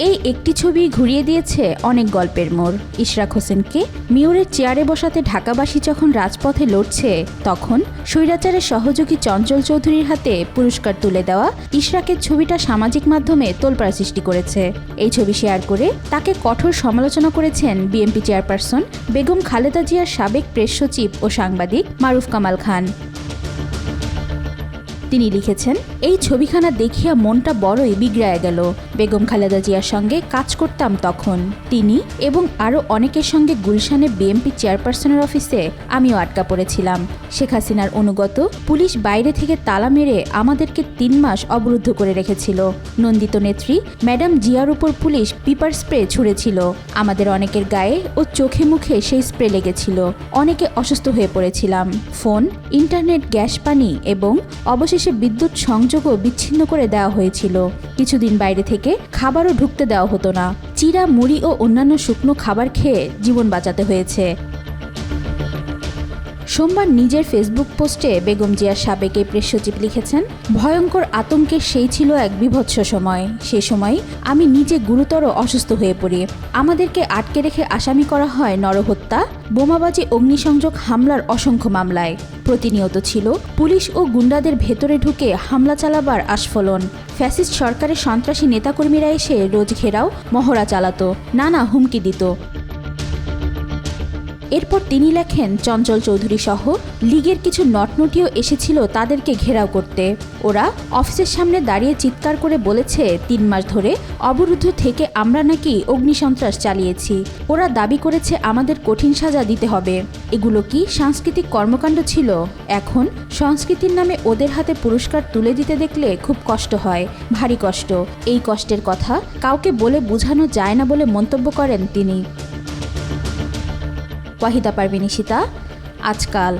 এই একটি ছবি ঘুরিয়ে দিয়েছে অনেক গল্পের মোড়। ইশরাক হোসেনকে মেয়রের চেয়ারে বসাতে ঢাকাবাসী যখন রাজপথে লড়ছে, তখন স্বৈরাচারের সহযোগী চঞ্চল চৌধুরীর হাতে পুরস্কার তুলে দেওয়া ইশরাকের ছবিটা সামাজিক মাধ্যমে তোলপাড় সৃষ্টি করেছে। এই ছবি শেয়ার করে তাকে কঠোর সমালোচনা করেছেন বিএনপি চেয়ারপারসন বেগম খালেদা জিয়ার সাবেক প্রেস সচিব ও সাংবাদিক মারুফ কামাল খান। তিনি লিখেছেন, এই ছবিখানা দেখিয়া মনটা বড়ই বিগড়ায়া গেল। বেগম খালেদা জিয়ার সঙ্গে কাজ করতাম তখন। তিনি এবং আরও অনেকের সঙ্গে গুলশানে বিএনপি চেয়ারপারসনের অফিসে আমিও আটকা পড়েছিলাম। শেখ হাসিনার অনুগত পুলিশ বাইরে থেকে তালা মেরে আমাদেরকে 3 মাস অবরুদ্ধ করে রেখেছিল। নন্দিত নেত্রী ম্যাডাম জিয়ার উপর পুলিশ পিপার স্প্রে ছুঁড়েছিল। আমাদের অনেকের গায়ে ও চোখে মুখে সেই স্প্রে লেগেছিল। অনেকে অসুস্থ হয়ে পড়েছিলাম। ফোন, ইন্টারনেট, গ্যাস, পানি এবং অবশেষে বিদ্যুৎ সংযোগও বিচ্ছিন্ন করে দেওয়া হয়েছিল। কিছুদিন বাইরে থেকে খাবারও ঢুকতে দেওয়া হতো না। চিড়া, মুড়ি ও অন্যান্য শুকনো খাবার খেয়ে জীবন বাঁচাতে হয়েছে। সোমবার নিজের ফেসবুক পোস্টে বেগম জিয়ার সাবেক এই প্রেস সচিব লিখেছেন, ভয়ঙ্কর আতঙ্কের সেই ছিল এক বিভৎস সময়। সে সময় আমি নিজে গুরুতর অসুস্থ হয়ে পড়ি। আমাদেরকে আটকে রেখে আসামি করা হয় নরহত্যা, বোমাবাজি, অগ্নিসংযোগ, হামলার অসংখ্য মামলায়। প্রতিনিয়ত ছিল পুলিশ ও গুন্ডাদের ভেতরে ঢুকে হামলা চালাবার আস্ফলন। ফ্যাসিস্ট সরকারের সন্ত্রাসী নেতাকর্মীরা এসে রোজ ঘেরাও, মহড়া চালাতো, নানা হুমকি দিত। এরপর তিনি লেখেন, চঞ্চল চৌধুরী সহ লীগের কিছু নটনটিও এসেছিল তাদেরকে ঘেরাও করতে। ওরা অফিসের সামনে দাঁড়িয়ে চিৎকার করে বলেছে 3 মাস ধরে অবরুদ্ধ থেকে আমরা নাকি অগ্নিসন্ত্রাস চালিয়েছি। ওরা দাবি করেছে আমাদের কঠিন সাজা দিতে হবে। এগুলো কি সাংস্কৃতিক কর্মকাণ্ড ছিল? এখন সংস্কৃতির নামে ওদের হাতে পুরস্কার তুলে দিতে দেখলে খুব কষ্ট হয়, ভারী কষ্ট। এই কষ্টের কথা কাউকে বলে বোঝানো যায় না বলে মন্তব্য করেন তিনি। ওয়াহিদা পারভিন ইশিতা, আজকাল।